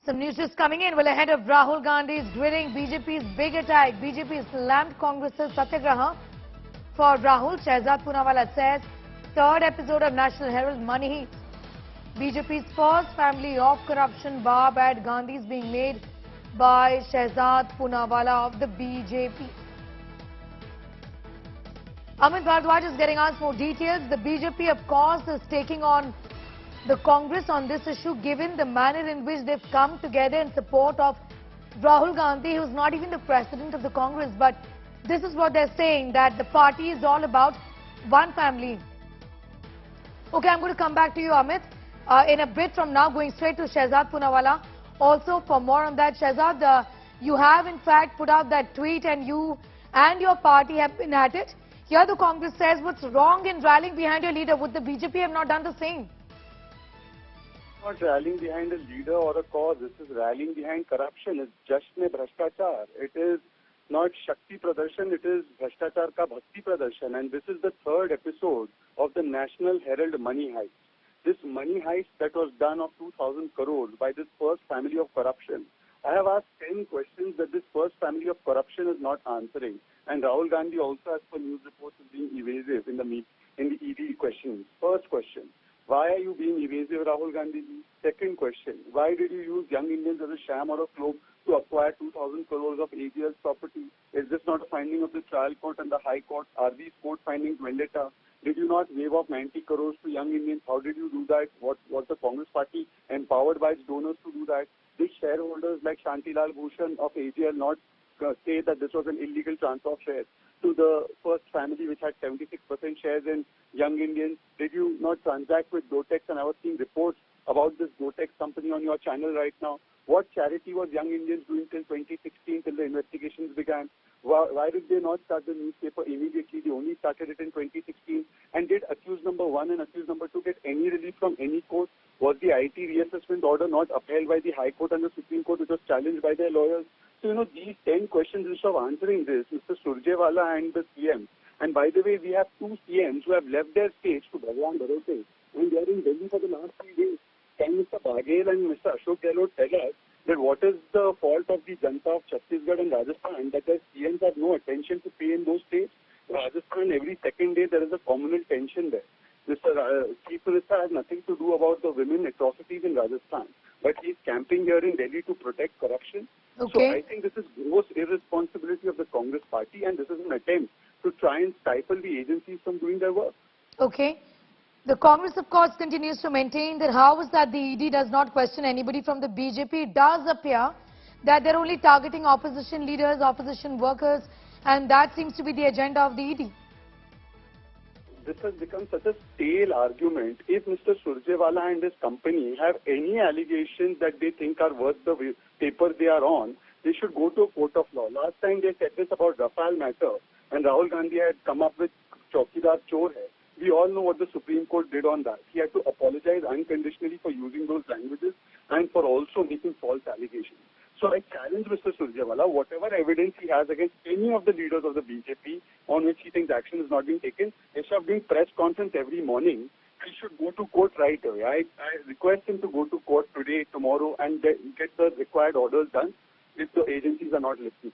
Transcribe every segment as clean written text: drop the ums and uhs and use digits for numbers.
Some news just coming in. Well, ahead of Rahul Gandhi's drilling BJP's big attack, BJP slammed Congress's Satyagraha. For Rahul, Shehzad Poonawalla says, third episode of National Herald Money Heist. BJP's first family of corruption bar at Gandhi's being made by Shehzad Poonawalla of the BJP. Amit Bharadwaj is getting us more details. The BJP, of course, is taking on the Congress on this issue, given the manner in which they've come together in support of Rahul Gandhi, who's not even the president of the Congress. But this is what they're saying, that the party is all about one family. Okay, I'm going to come back to you, Amit, in a bit from now, going straight to Shehzad Poonawalla. Also, for more on that, Shehzad, you have in fact put out that tweet and you and your party have been at it. Here the Congress says, what's wrong in rallying behind your leader? Would the BJP have not done the same? Not rallying behind a leader or a cause. This is rallying behind corruption. It's Jasn-e Bhrashtachar. It is not Shakti Pradarshan, it is Bhrashtachar ka Bhakti Pradarshan. And this is the third episode of the National Herald Money Heist. This money heist that was done of 2,000 crores by this first family of corruption. I have asked 10 questions that this first family of corruption is not answering. And Rahul Gandhi also, as per news reports, is being evasive in the ED questions. First question. Why are you being evasive, Rahul Gandhi? Second question, why did you use young Indians as a sham or a cloak to acquire 2,000 crores of AGL's property? Is this not a finding of the trial court and the high court? Are these court findings vendetta? Did you not waive off 90 crores to young Indians? How did you do that? Was the Congress party empowered by its donors to do that? Did shareholders like Shantilal Bhushan of AGL not say that this was an illegal transfer of shares to the first family which had 76% shares in Young Indians? Did you not transact with Gotex? And I was seeing reports about this Gotex company on your channel right now. What charity was Young Indians doing till 2016, till the investigations began? Why did they not start the newspaper immediately? They only started it in 2016. And did accused number 1 and accused number 2 get any relief from any court? Was the IT reassessment order not upheld by the High Court and the Supreme Court, which was challenged by their lawyers? So, these 10 questions, instead of answering this, Mr. Surjewala and the CM. And by the way, we have 2 CMs who have left their states to Bhagwan Bharote, and they are in Delhi for the last 3 days. Can Mr. Baghel and Mr. Ashok Gehlot tell us that what is the fault of the Janta of Chhattisgarh and Rajasthan, that the CMs have no attention to pay in those states? Rajasthan, every second day there is a communal tension there. Mr. Chief Minister has nothing to do about the women atrocities in Rajasthan, but he's camping here in Delhi to protect corruption. Okay. So I think this is gross irresponsibility of the Congress party, and this is an attempt to try and stifle the agencies from doing their work. Okay. The Congress, of course, continues to maintain that how is that the ED does not question anybody from the BJP. It does appear that they're only targeting opposition leaders, opposition workers, and that seems to be the agenda of the ED. This has become such a stale argument. If Mr. Surjewala and his company have any allegations that they think are worth the paper they are on, they should go to a court of law. Last time they said this about Rafale matter, and Rahul Gandhi had come up with Chaukidar Chor Hai. We all know what the Supreme Court did on that. He had to apologize unconditionally for using those languages and for also making false allegations. So I challenge Mr. Surjewala, whatever evidence he has against any of the leaders of the BJP on which he thinks action is not being taken, instead of doing press conference every morning, he should go to court right away. I request him to go to court today, tomorrow, and get the required orders done if the agencies are not listening.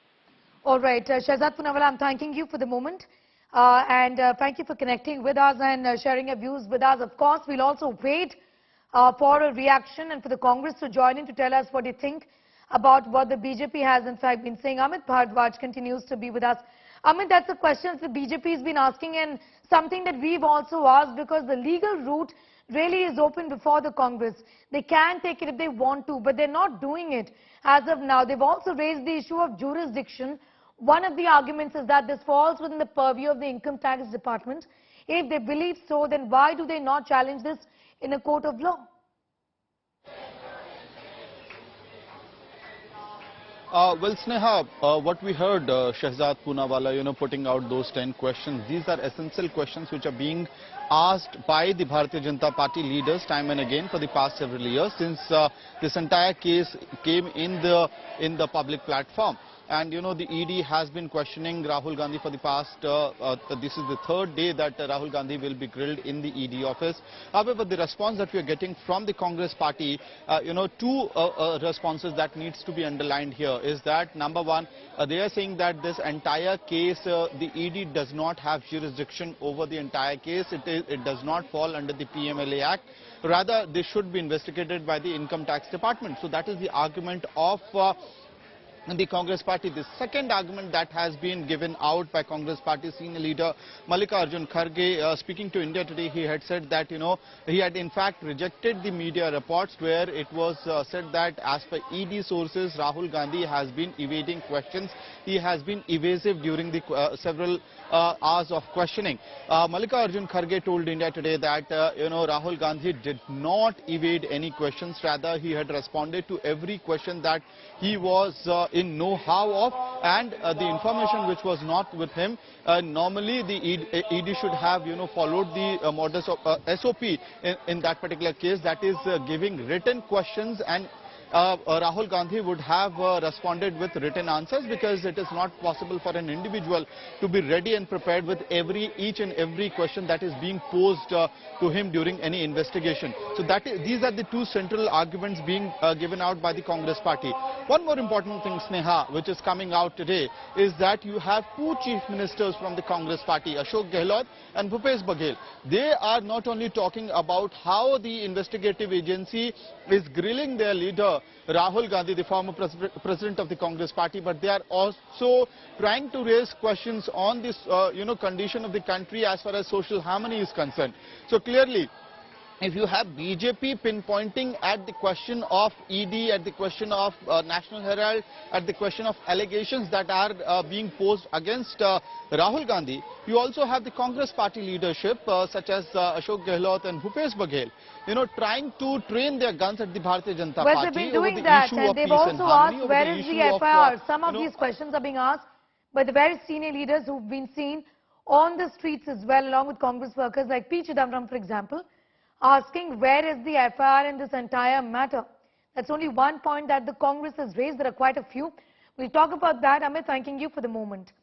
All right. Shehzad Poonawalla, I'm thanking you for the moment. And thank you for connecting with us and sharing your views with us. Of course, we'll also wait for a reaction and for the Congress to join in to tell us what they think about what the BJP has in fact been saying. Amit Bharadwaj continues to be with us. Amit, that's a question the BJP has been asking and something that we've also asked, because the legal route really is open before the Congress. They can take it if they want to, but they're not doing it as of now. They've also raised the issue of jurisdiction. One of the arguments is that this falls within the purview of the Income Tax Department. If they believe so, then why do they not challenge this in a court of law? Well, Sneha, what we heard Shehzad Poonawalla, putting out those 10 questions, these are essential questions which are being asked by the Bharatiya Janata Party leaders time and again for the past several years since this entire case came in the public platform. And the ED has been questioning Rahul Gandhi for the past, this is the third day that Rahul Gandhi will be grilled in the ED office. However, the response that we are getting from the Congress party, two responses that needs to be underlined here is that, number one, they are saying that this entire case, the ED does not have jurisdiction over the entire case. It does not fall under the PMLA Act. Rather, this should be investigated by the Income Tax Department. So that is the argument of the Congress party. The second argument that has been given out by Congress party senior leader Mallikarjun Kharge, speaking to India Today, he had said that, he had in fact rejected the media reports where it was said that as per ED sources, Rahul Gandhi has been evading questions. He has been evasive during the several hours of questioning. Mallikarjun Kharge told India Today that, Rahul Gandhi did not evade any questions. Rather, he had responded to every question that he was in know-how of, and the information which was not with him. Normally, the ED should have, followed the modus of SOP in that particular case, that is giving written questions, and Rahul Gandhi would have responded with written answers, because it is not possible for an individual to be ready and prepared with each and every question that is being posed to him during any investigation. So these are the two central arguments being given out by the Congress party. One more important thing, Sneha, which is coming out today, is that you have two chief ministers from the Congress party, Ashok Gehlot and Bhupesh Baghel. They are not only talking about how the investigative agency is grilling their leader, Rahul Gandhi, the former president of the Congress party, but they are also trying to raise questions on this, condition of the country as far as social harmony is concerned. So clearly, if you have BJP pinpointing at the question of ED, at the question of National Herald, at the question of allegations that are being posed against Rahul Gandhi, you also have the Congress party leadership such as Ashok Gehlot and Bhupesh Baghel, trying to train their guns at the Bharatiya Janata Well, Party they've been over doing the that, issue and of they've peace and also harmony, asked over where the is issue the of, FIR. Some of these questions are being asked by the very senior leaders who've been seen on the streets as well, along with Congress workers like P. Chidambaram, for example, asking where is the FIR in this entire matter. That's only one point that the Congress has raised. There are quite a few. We'll talk about that. Amit, thanking you for the moment.